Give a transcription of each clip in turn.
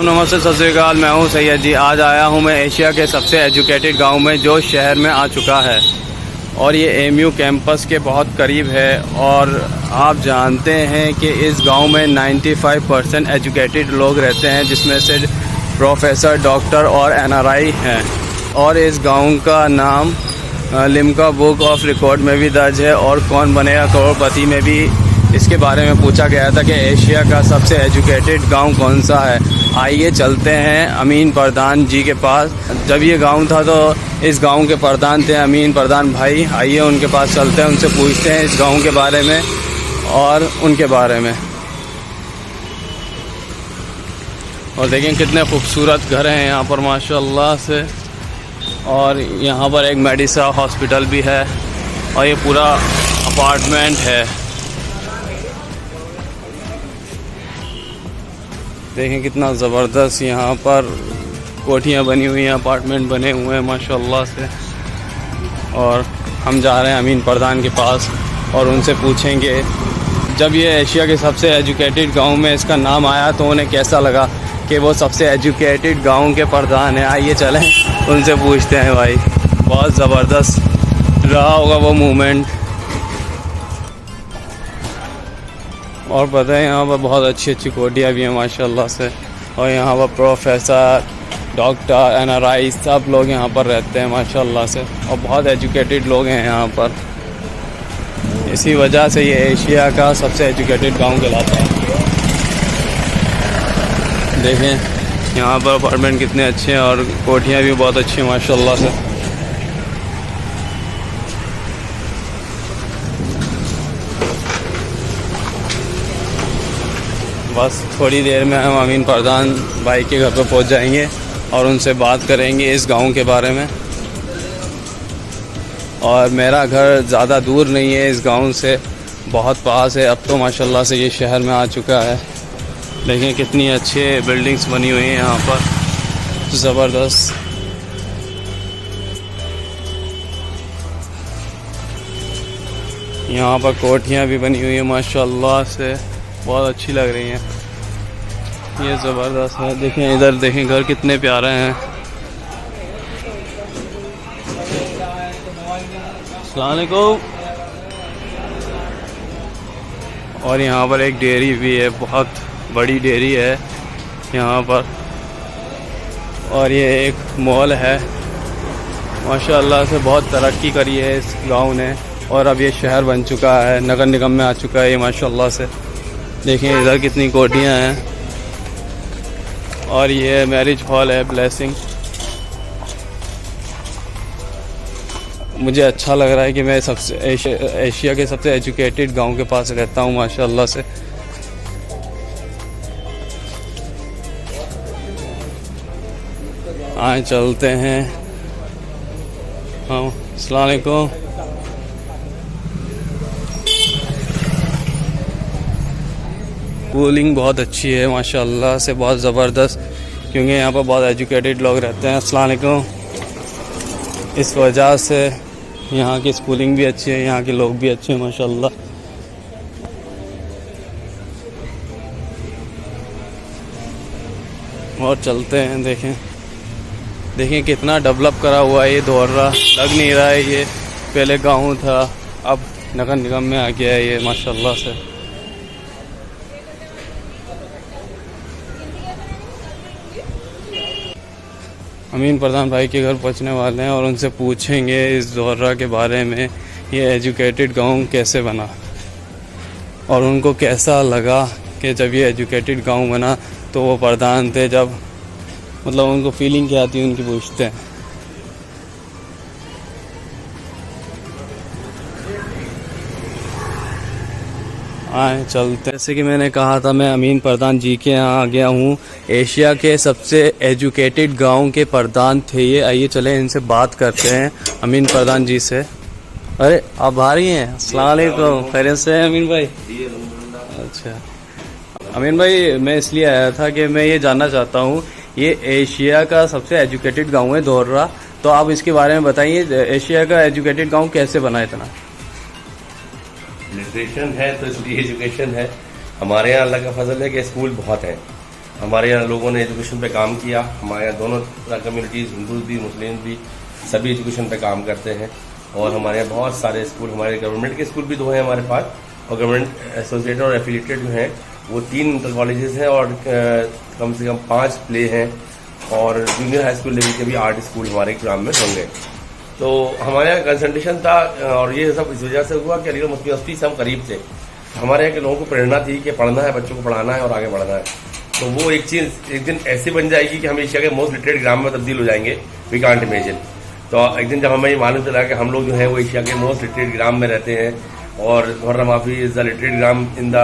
सलाम नमस्ते सत श्री अकाल। मैं हूं सैयद जी। आज आया हूं मैं एशिया के सबसे एजुकेटेड गांव में जो शहर में आ चुका है और ये एमयू कैंपस के बहुत करीब है। और आप जानते हैं कि इस गांव में 95% एजुकेटेड लोग रहते हैं, जिसमें से प्रोफेसर, डॉक्टर और एनआरआई हैं। और इस गांव का नाम लिम्का बुक ऑफ रिकॉर्ड में भी दर्ज है और कौन बनेगा करोड़पति में भी इसके बारे में पूछा गया था कि एशिया का सबसे एजुकेटेड गांव कौन सा है। आइए चलते हैं अमीन प्रधान जी के पास। जब ये गांव था तो इस गांव के प्रधान थे अमीन प्रधान भाई। आइए उनके पास चलते हैं, उनसे पूछते हैं इस गांव के बारे में और उनके बारे में। और देखें कितने खूबसूरत घर हैं यहाँ पर माशाल्लाह से। और यहाँ पर एक मेडिसा हॉस्पिटल भी है और ये पूरा अपार्टमेंट है। देखें कितना ज़बरदस्त यहाँ पर कोठियाँ बनी हुई हैं, अपार्टमेंट बने हुए हैं माशाल्लाह से। और हम जा रहे हैं अमीन प्रधान के पास और उनसे पूछेंगे जब ये एशिया के सबसे एजुकेटेड गांव में इसका नाम आया तो उन्हें कैसा लगा कि वो सबसे एजुकेटेड गांव के प्रधान हैं। आइए चलें उनसे पूछते हैं। भाई बहुत ज़बरदस्त रहा होगा वो मूवमेंट। और पता है यहाँ पर बहुत अच्छी अच्छी कोठियाँ भी हैं माशाल्लाह से। और यहाँ पर प्रोफेसर, डॉक्टर, एनआरआई सब लोग यहाँ पर रहते हैं माशाल्लाह से। और बहुत एजुकेटेड लोग हैं यहाँ पर। इसी वजह से ये एशिया का सबसे एजुकेटेड गांव कहलाता है। देखें यहाँ पर अपार्टमेंट कितने अच्छे हैं और कोठियाँ भी बहुत अच्छी हैं माशाल्लाह से। बस थोड़ी देर में हम अमीन प्रधान भाई के घर पर पहुंच जाएंगे और उनसे बात करेंगे इस गांव के बारे में। और मेरा घर ज़्यादा दूर नहीं है इस गांव से, बहुत पास है। अब तो माशाल्लाह से ये शहर में आ चुका है। देखें कितनी अच्छे बिल्डिंग्स बनी हुई हैं यहाँ पर, ज़बरदस्त। यहाँ पर कोठियाँ भी बनी हुई हैं माशाल्लाह से, बहुत अच्छी लग रही हैं। ये ज़बरदस्त है। देखें इधर देखें घर कितने प्यारे हैं। अस्सलाम वालेकुम। और यहाँ पर एक डेयरी भी है, बहुत बड़ी डेयरी है यहाँ पर। और ये एक मॉल है माशाल्लाह से। बहुत तरक्की करी है इस गांव ने और अब ये शहर बन चुका है, नगर निगम में आ चुका है ये माशाल्लाह से। देखें इधर कितनी कोठियाँ हैं। और ये मैरिज हॉल है ब्लेसिंग। मुझे अच्छा लग रहा है कि मैं सबसे एशिया के सबसे एजुकेटेड गांव के पास रहता हूँ माशाल्लाह से। आए चलते हैं। हाँ अस्सलाम वालेकुम। कूलिंग बहुत अच्छी है माशाल्लाह से, बहुत ज़बरदस्त, क्योंकि यहाँ पर बहुत एजुकेटेड लोग रहते हैं। अस्सलाम वालेकुम। इस वजह से यहाँ की स्कूलिंग भी अच्छी है, यहाँ के लोग भी अच्छे हैं माशाल्लाह। और चलते हैं। देखें कितना डेवलप करा हुआ है ये दोहरा। लग नहीं रहा है ये पहले गाँव था, अब नगर निगम में आ गया है ये माशाल्लाह से। अमीन प्रधान भाई के घर पहुंचने वाले हैं और उनसे पूछेंगे इस दोहरा के बारे में, ये एजुकेटेड गांव कैसे बना और उनको कैसा लगा कि जब ये एजुकेटेड गांव बना तो वो प्रधान थे, जब मतलब उनको फीलिंग क्या आती है उनकी पूछते हैं। आए चलते। जैसे कि मैंने कहा था, मैं अमीन प्रधान जी के यहाँ आ गया हूँ। एशिया के सबसे एजुकेटेड गांव के प्रधान थे ये। आइए चले इनसे बात करते हैं अमीन प्रधान जी से। अरे आप बाहर ही हैं? अस्सलाम वालेकुम। खैरियत से हैं अमीन भाई? अच्छा अमीन भाई, मैं इसलिए आया था कि मैं ये जानना चाहता हूँ, ये एशिया का सबसे एजुकेटेड गाँव है दोहरा, तो आप इसके बारे में बताइए एशिया का एजुकेटेड गाँव कैसे बना इतना? लिटरेशन है तो इसलिए एजुकेशन है। हमारे यहाँ अल्लाह का फजल है कि स्कूल बहुत हैं हमारे यहाँ लोगों ने एजुकेशन पे काम किया। हमारे यहाँ दोनों कम्युनिटीज़, हिंदू भी मुस्लिम भी, सभी एजुकेशन पे काम करते हैं। और हमारे यहाँ बहुत सारे स्कूल, हमारे गवर्नमेंट के स्कूल भी 2 हैं हमारे पास, और गवर्नमेंट एसोसिएटेड और एफिलिएटेड जो हैं वो 3 इंटर कॉलेजेस हैं, और कम से कम 5 प्ले हैं, और जूनियर हाई स्कूल लेवल के भी 8 स्कूल हमारे ग्राम में होंगे। तो हमारे यहाँ कंसंट्रेशन था, और ये सब इस वजह से हुआ कि अलीगढ़ मुस्लिम यूनिवर्सिटी से हम करीब थे। हमारे यहाँ के लोगों को प्रेरणा थी कि पढ़ना है, बच्चों को पढ़ाना है और आगे बढ़ना है। तो वो एक चीज़ एक दिन ऐसी बन जाएगी कि हम एशिया के मोस्ट लिटरेट ग्राम में तब्दील हो जाएंगे, वी कांट इमेजिन। तो एक दिन जब हमें ये मालूम चला कि हम लोग जो है वो एशिया के मोस्ट लिटरेट ग्राम में रहते हैं, और Dhorra Mafi is the literate ग्राम इन द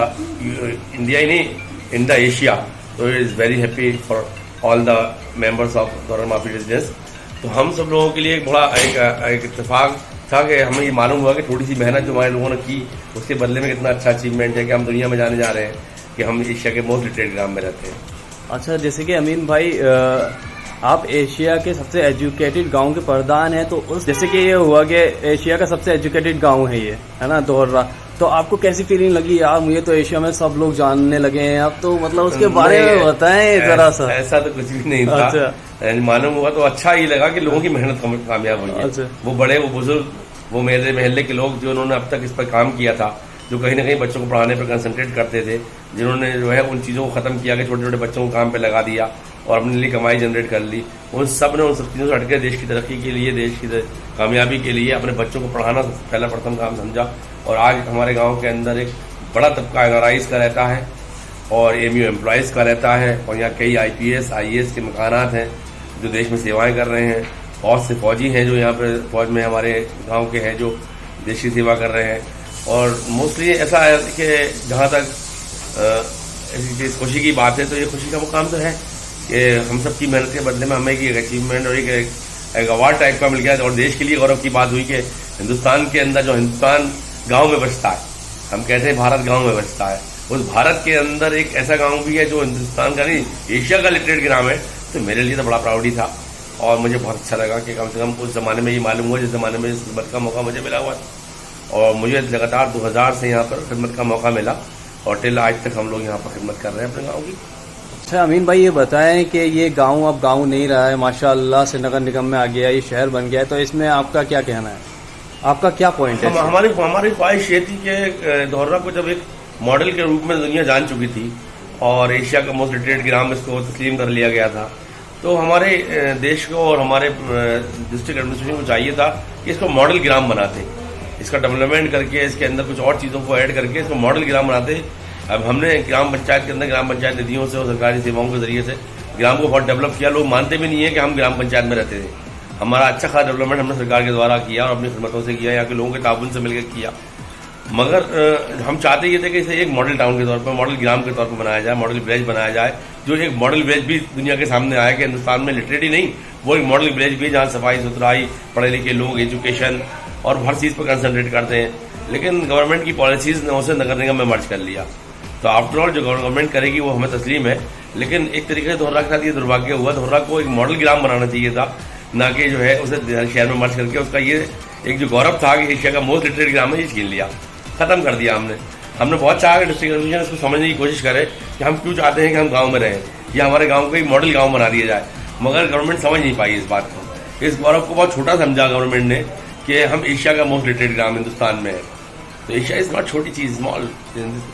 इंडिया ही नहीं, इन द एशिया। तो it is very happy for all the members of Dhorra Mafi residence. तो हम सब लोगों के लिए एक बड़ा एक इत्तेफाक था कि हमें ये मालूम हुआ कि थोड़ी सी मेहनत जो हमारे लोगों ने की, उसके बदले में कितना अच्छा अचीवमेंट है कि हम दुनिया में जाने जा रहे हैं कि हम एशिया के मोस्ट लिटरेट ग्राम में रहते हैं। अच्छा, जैसे कि अमीन भाई आप एशिया के सबसे एजुकेटेड गांव के प्रधान हैं, तो उस जैसे कि ये हुआ कि एशिया का सबसे एजुकेटेड गांव है ये, है ना, धोर्रा, तो आपको कैसी फीलिंग लगी? यार मुझे तो एशिया में सब लोग जानने लगे हैं अब, तो मतलब उसके बारे में बताएं जरा सा। ऐसा तो कुछ भी नहीं था। अच्छा। मालूम हुआ तो अच्छा ही लगा कि लोगों की मेहनत कामयाब हुई है। अच्छा। वो बड़े, वो बुजुर्ग, वो मेरे महल्ले के लोग जो उन्होंने अब तक इस पर काम किया था, जो कहीं ना कहीं बच्चों को पढ़ाने पर कंसंट्रेट करते थे, जिन्होंने जो है उन चीज़ों को ख़त्म किया कि छोटे छोटे बच्चों को काम पे लगा दिया और अपने लिए कमाई जनरेट कर ली, उन सब ने उन सब चीज़ों से हटकर देश की तरक्की के लिए, देश की कामयाबी के लिए अपने बच्चों को पढ़ाना पहला प्रथम काम समझा। और आज हमारे गांव के अंदर एक बड़ा तबका एनआरआईज़ का रहता है और एमयू एम्प्लॉयज़ का रहता है, और यहाँ कई आईपीएस आईएएस के मकानात हैं जो देश में सेवाएं कर रहे हैं। फौज से फौजी हैं जो यहाँ पर फौज में हमारे गांव के हैं जो देश की सेवा कर रहे हैं। और मोस्टली ऐसा है कि जहाँ तक ऐसी खुशी की बात है, तो ये खुशी का मुकाम तो है कि हम सब की मेहनत के बदले में हमें एक अचीवमेंट और एक अवार्ड टाइप का मिल गया। और देश के लिए गौरव की बात हुई कि हिंदुस्तान के अंदर, जो हिंदुस्तान गांव में बसता है, हम कहते हैं भारत गांव में बसता है, उस भारत के अंदर एक ऐसा गांव भी है जो हिंदुस्तान का नहीं, एशिया का लिटरेट ग्राम है। तो मेरे लिए तो बड़ा प्राउडी था, और मुझे बहुत अच्छा लगा कि कम से कम उस ज़माने में ये मालूम हुआ जिस ज़माने में इस खिदमत का मौका मुझे मिला हुआ है। और मुझे लगातार 2000 से यहाँ पर खिदमत का मौका मिला, और टिल आज तक हम लोग यहाँ पर खिदमत कर रहे हैं अपने गाँव की। अच्छा अमीन भाई, ये बताएं कि ये गांव अब गांव नहीं रहा है, माशाअल्लाह से नगर निगम में आ गया, ये शहर बन गया है, तो इसमें आपका क्या कहना है? आपका क्या पॉइंट है? हमारी ख्वाहिश ये थी कि धोर्रा को जब एक मॉडल के रूप में दुनिया जान चुकी थी और एशिया का मोस्ट लिटरेट ग्राम इसको तस्लीम कर लिया गया था, तो हमारे देश को और हमारे डिस्ट्रिक्ट एडमिनिस्ट्रेशन को चाहिए था कि इसको मॉडल ग्राम बनाते, इसका डेवलपमेंट करके इसके अंदर कुछ और चीज़ों को ऐड करके इसको मॉडल ग्राम बनाते। अब हमने ग्राम पंचायत के अंदर ग्राम पंचायत निधियों से और सरकारी सेवाओं के जरिए से ग्राम को बहुत डेवलप किया। लोग मानते भी नहीं है कि हम ग्राम पंचायत में रहते थे। हमारा अच्छा खासा डेवलपमेंट हमने सरकार के द्वारा किया और अपनी खिदमतों से किया, यहाँ के लोगों के ताबन से मिलकर किया। मगर हम चाहते ये थे कि इसे एक मॉडल टाउन के तौर पर, मॉडल ग्राम के तौर पर बनाया जाए, मॉडल विलेज बनाया जाए, जो एक मॉडल विलेज भी दुनिया के सामने आया कि हिंदुस्तान में लिटरेटी नहीं, वो एक मॉडल विलेज भी जहाँ सफाई सुथराई, पढ़े लिखे लोग, एजुकेशन और हर चीज़ पर कंसंट्रेट करते हैं। लेकिन गवर्नमेंट की पॉलिसीज़ ने उसे नगर निगम में मर्ज कर लिया। तो आफ्टर ऑल जो गवर्नमेंट करेगी वो हमें तस्लीम है, लेकिन एक तरीके से धोर्रा के साथ ये दुर्भाग्य हुआ। धोर्रा को एक मॉडल ग्राम बनाना चाहिए था, ना कि जो है उसे शहर में मर्ज करके उसका ये एक जो गौरव था कि एशिया का मोस्ट लिटरेट ग्राम है, ये छीन लिया, खत्म कर दिया। हमने बहुत चाहा कि डिस्ट्रिक्ट एडमिनिस्ट्रेशन इसको समझने की कोशिश करे कि हम क्यों चाहते हैं कि हम गांव में रहें या हमारे गांव को एक मॉडल गांव बना दिया जाए, मगर गवर्नमेंट समझ नहीं पाई इस बात को। इस गौरव को बहुत छोटा समझा गवर्नमेंट ने कि हम एशिया का मोस्ट लिटरेट ग्राम हिंदुस्तान में है। तो एशिया इज़ नॉट छोटी चीज़, स्मॉल।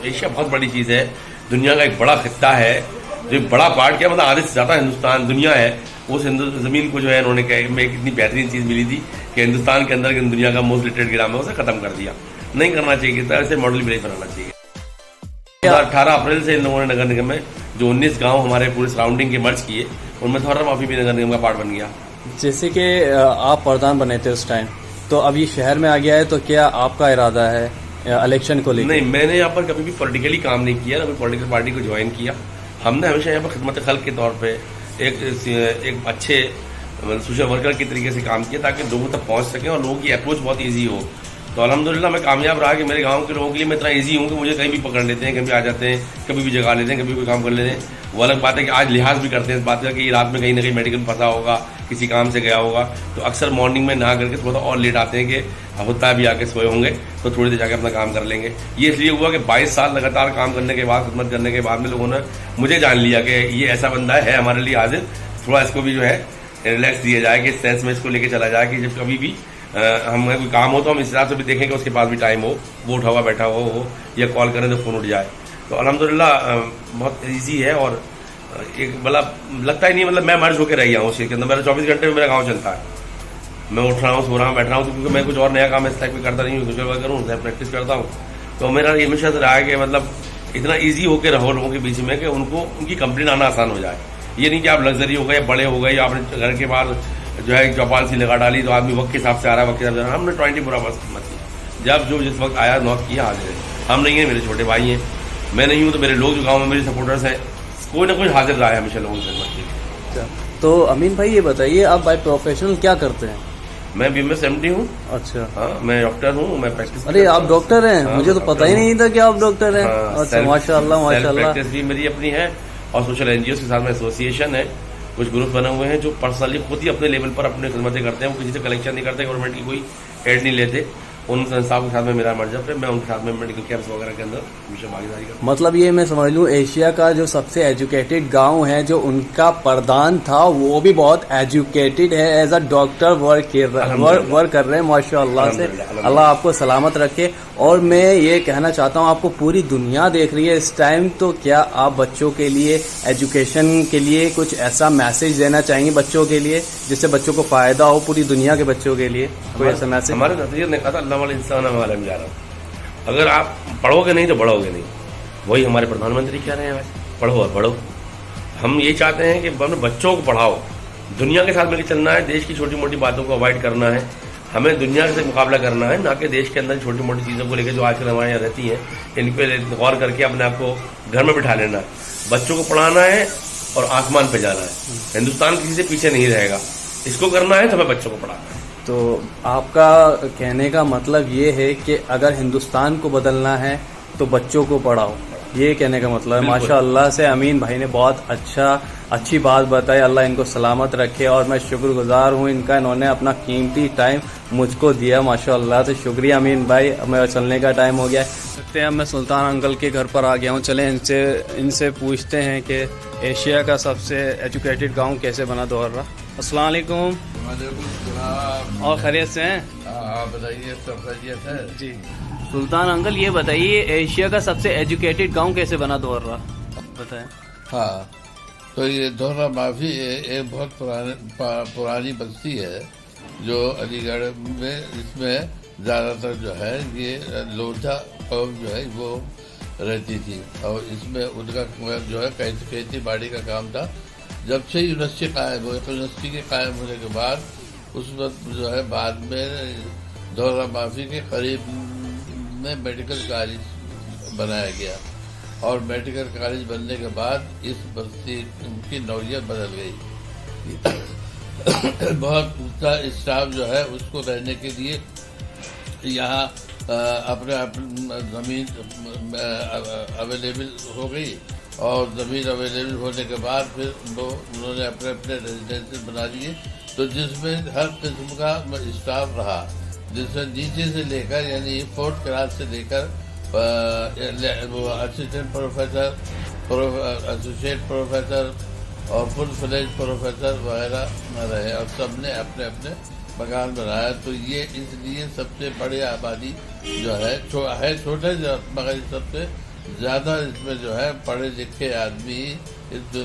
एशिया बहुत बड़ी चीज़ है, दुनिया का एक बड़ा खित्ता है, जो एक बड़ा पार्ट क्या मतलब आधे से ज़्यादा हिंदुस्तान दुनिया है। उस ज़मीन को जो है उन्होंने कहा में एक इतनी बेहतरीन चीज़ मिली थी कि हिंदुस्तान के अंदर दुनिया का मोस्ट लिटरेट ग्राम है, उसे ख़त्म कर दिया। नहीं करना चाहिए था, ऐसे मॉडल विलेज बनाना चाहिए। 18 अप्रैल से इन लोगों ने नगर निगम में जो 19 गांव हमारे पूरे सराउंडिंग के मर्ज किए, उनमें धोर्रा माफी भी नगर निगम का पार्ट बन गया। जैसे कि आप प्रधान बने थे उस टाइम, तो अब ये शहर में आ गया है, तो क्या आपका इरादा है इलेक्शन को लेकर? नहीं, मैंने यहाँ पर कभी भी पॉलिटिकली काम नहीं किया, कभी पॉलिटिकल पार्टी को ज्वाइन किया। हमने हमेशा यहाँ पर खिदमत खल्क के तौर पर एक अच्छे सोशल वर्कर के तरीके से काम किया ताकि लोगों तक पहुँच सकें और लोगों की अप्रोच बहुत ईजी हो। तो अल्हम्दुलिल्लाह मैं कामयाब रहा कि मेरे गांव के लोगों के लिए मैं इतना ईजी हूँ कि मुझे कहीं भी पकड़ लेते हैं, कहीं भी आ जाते हैं, कभी भी जगा लेते हैं, कभी भी काम कर लेते हैं। वो अलग बात है कि आज लिहाज भी करते हैं इस बात का कि रात में कहीं ना कहीं मेडिकल में फंसा होगा, किसी काम से गया होगा, तो अक्सर मॉर्निंग में नहा करके थोड़ा और लेट आते हैं कि होता है भी आके सोए होंगे तो थोड़ी देर जाके अपना काम कर लेंगे। ये इसलिए हुआ कि 22 साल लगातार काम करने के बाद, खिदमत करने के बाद में लोगों ने मुझे जान लिया कि ये ऐसा बंदा है हमारे लिए हाजिर, थोड़ा इसको भी जो है रिलैक्स दिया जाए कि इस सेंस में इसको लेके चला जाए कि जब कभी भी हमें कोई काम हो तो हम इस हिसाब से भी देखें कि उसके पास भी टाइम हो, वो उठा हुआ बैठा हुआ हो या कॉल करें तो फ़ोन उठ जाए। तो अल्हम्दुलिल्लाह बहुत ईजी है और एक मतलब लगता ही नहीं, मतलब मैं मर्ज होकर रह गया हूँ उस चीज़ के अंदर। मेरा 24 घंटे में मेरा गाँव चलता है, मैं उठ रहा हूँ, सो रहा हूँ, बैठ रहा हूँ, क्योंकि मैं कुछ और नया काम इस टाइप में करता नहीं हूँ, कुछ और करूँ, प्रैक्टिस करता हूँ। तो मेरा ये हमेशा से रहा है कि मतलब इतना ईजी होकर रहो लोगों के बीच में कि उनको उनकी कंप्लेन आना आसान हो जाए। ये नहीं कि आप लग्जरी हो गए, बड़े हो गए, या आपने घर के बाहर जो है चौपाल सी लगा डाली तो आदमी वक्त के हिसाब से आ रहा है, वक्त के हिसाब से आ रहा है। हमने 24 आवर्स मत की, जब जो जिस वक्त आया नॉक किया हाजिर है। हम नहीं है, मेरे छोटे भाई हैं, मैं नहीं हूँ तो मेरे लोग जो गाँव में मेरे सपोर्टर्स हैं, कोई ना कोई हाजिर रहा है हमेशा लोगों की खिदमत के लिए। तो अमीन भाई ये बताइए, आप बाय प्रोफेशनल क्या करते हैं? मैं BMS MD हूँ। अच्छा। हाँ, मैं डॉक्टर हूँ, मैं प्रैक्टिस। अरे आप डॉक्टर हैं? हाँ, मुझे तो पता ही नहीं था कि आप डॉक्टर हैं। हाँ, अच्छा, माशाल्लाह माशाल्लाह। प्रैक्टिस भी मेरी अपनी है और सोशल NGOs के साथ में एसोसिएशन है, कुछ ग्रुप बने हुए हैं जो पर्सनली खुद ही अपने लेवल पर अपने खिदमतें करते हैं। वो किसी से कलेक्शन नहीं करते, गवर्नमेंट की कोई एड नहीं लेते। उन संस्थाओं के साथ में मेरा मर्जर है, मैं उनके साथ में मेडिकल कैंप्स वगैरह के अंदर हमेशा भागीदारी करता हूं। मतलब ये मैं समझ लूँ, एशिया का जो सबसे एजुकेटेड गांव है, जो उनका प्रधान था वो भी बहुत एजुकेटेड है, एज अ डॉक्टर वर्क कर रहे हैं माशाल्लाह से। अल्लाह आपको सलामत रखे। और मैं ये कहना चाहता हूँ, आपको पूरी दुनिया देख रही है इस टाइम, तो क्या आप बच्चों के लिए, एजुकेशन के लिए कुछ ऐसा मैसेज देना चाहेंगे बच्चों के लिए जिससे बच्चों को फायदा हो, पूरी दुनिया के बच्चों के लिए कोई ऐसा मैसेज? हमारे नजरिए ने कहा था अल्लाह वाला इंसान हमारा जा रहा हूँ, अगर आप पढ़ोगे नहीं तो बढ़ोगे नहीं। वही हमारे प्रधानमंत्री कह रहे हैं, वैसे पढ़ो और बढ़ो। हम ये चाहते हैं कि बच्चों को पढ़ाओ, दुनिया के साथ मिलकर चलना है, देश की छोटी मोटी बातों को अवॉइड करना है, हमें दुनिया से मुकाबला करना है, ना कि देश के अंदर छोटी मोटी चीज़ों को लेकर जो आजकल हमारे यहाँ रहती हैं, इन पर गौर करके अपने आप को घर में बिठा लेना है। बच्चों को पढ़ाना है और आसमान पे जाना है। हिंदुस्तान किसी से पीछे नहीं रहेगा, इसको करना है तो हमें बच्चों को पढ़ाना है। तो आपका कहने का मतलब ये है कि अगर हिंदुस्तान को बदलना है तो बच्चों को पढ़ाओ, ये कहने का मतलब है। माशाअल्लाह से अमीन भाई ने बहुत अच्छी बात बताई, अल्लाह इनको सलामत रखे। और मैं शुक्रगुजार हूँ इनका, इन्होंने अपना कीमती टाइम मुझको दिया, माशाअल्लाह से शुक्रिया अमीन भाई। अब मेरा चलने का टाइम हो गया है। अब मैं सुल्तान अंकल के घर पर आ गया हूँ, चलें इनसे पूछते हैं कि एशिया का सबसे एजुकेटेड गाँव कैसे बना दोहरा। अस्सलाम वालेकुम। और खैरियत से हैं? बताइए, सब खैरियत है जी। सुल्तान अंकल ये बताइए, एशिया का सबसे एजुकेटेड गांव कैसे बना दोहरा, बताएं। हाँ, तो ये दोहरा माफी एक बहुत पुरानी बस्ती है जो अलीगढ़ में, इसमें ज़्यादातर जो है ये लोधा कौम जो है वो रहती थी और इसमें उनका जो है खेती बाड़ी का काम था। जब से यूनिवर्सिटी कायम हुई, यूनिवर्सिटी के कायम होने के बाद उस वक्त जो है बाद में दोहरा माफी के करीब में मेडिकल कॉलेज बनाया गया और मेडिकल कॉलेज बनने के बाद इस बस्ती की नौयत बदल गई। बहुत ऊंचा स्टाफ जो है उसको रहने के लिए यहाँ अपने ज़मीन अवेलेबल हो गई और ज़मीन अवेलेबल होने के बाद फिर वो उन्होंने अपने अपने रेजिडेंसी बना लिए, तो जिसमें हर किस्म का स्टाफ रहा, जिसमें नीचे से लेकर यानी 4th क्लास से लेकर वो असिस्टेंट प्रोफेसर, एसोसिएट प्रोफेसर और फुल फ्लेज प्रोफेसर वगैरह रहे और सब ने अपने अपने मकान बनाया। तो ये इसलिए सबसे बड़ी आबादी जो है छोटे मगर सबसे ज़्यादा इसमें जो है पढ़े लिखे आदमी,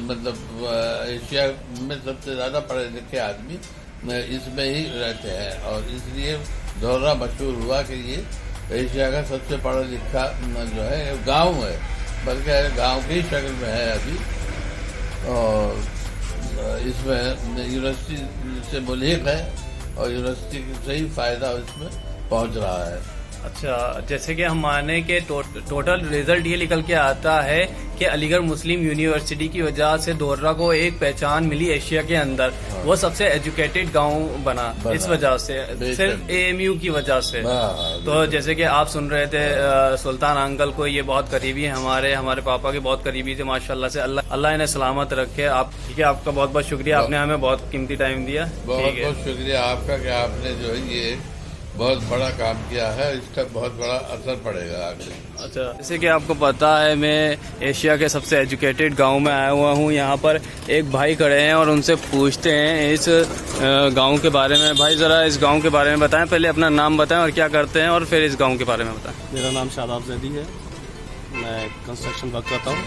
मतलब एशिया में सबसे ज़्यादा पढ़े लिखे आदमी इसमें ही रहते हैं और इसलिए दोहरा मशहूर हुआ कि ये एशिया का सबसे पढ़ा लिखा जो है गांव है, बल्कि गांव की शक्ल में है अभी। और इसमें यूनिवर्सिटी से मुल्हिक है और यूनिवर्सिटी से ही फ़ायदा इसमें पहुंच रहा है। अच्छा, जैसे कि हम माने कि टोटल रिजल्ट ये निकल के आता है कि अलीगढ़ मुस्लिम यूनिवर्सिटी की वजह से दोर्रा को एक पहचान मिली एशिया के अंदर। वो सबसे एजुकेटेड गांव बना इस वजह से, सिर्फ एएमयू की वजह से। तो जैसे कि आप सुन रहे थे सुल्तान अंकल को, ये बहुत करीबी है हमारे पापा के बहुत करीबी थे माशाल्लाह से। अल्लाह इन्हें सलामत रखे। आप ठीक है, आपका बहुत बहुत शुक्रिया, आपने हमें बहुत कीमती टाइम दिया। बहुत बहुत शुक्रिया आपका कि आपने जो है ये बहुत बड़ा काम किया है, इसका बहुत बड़ा असर पड़ेगा आगे। अच्छा, जैसे कि आपको पता है मैं एशिया के सबसे एजुकेटेड गांव में आया हुआ हूं। यहाँ पर एक भाई खड़े हैं और उनसे पूछते हैं इस गांव के बारे में। भाई ज़रा इस गांव के बारे में बताएं, पहले अपना नाम बताएं और क्या करते हैं, और फिर इस गांव के बारे में बताएं। मेरा नाम शादाब जैदी है, मैं कंस्ट्रक्शन वर्क करता हूँ।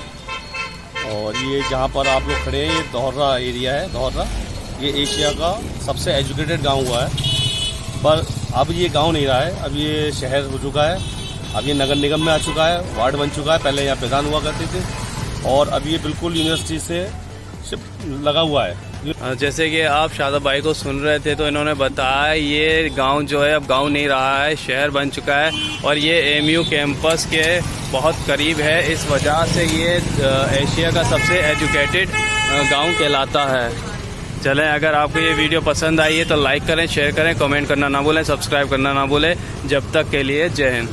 और ये जहाँ पर आप लोग खड़े हैं ये दोहरा एरिया है। दोहरा ये एशिया का सबसे एजुकेटेड गाँव हुआ है, पर अब ये गांव नहीं रहा है, अब ये शहर हो चुका है। अब ये नगर निगम में आ चुका है, वार्ड बन चुका है। पहले यहाँ प्रधान हुआ करते थे और अब ये बिल्कुल यूनिवर्सिटी से लगा हुआ है। जैसे कि आप शादाब भाई को सुन रहे थे तो इन्होंने बताया ये गांव जो है अब गांव नहीं रहा है, शहर बन चुका है और ये एएमयू कैंपस के बहुत करीब है। इस वजह से ये एशिया का सबसे एजुकेटेड गांव कहलाता है। चलें, अगर आपको ये वीडियो पसंद आई है तो लाइक करें, शेयर करें, कमेंट करना ना भूलें, सब्सक्राइब करना ना भूलें। जब तक के लिए जय हिंद।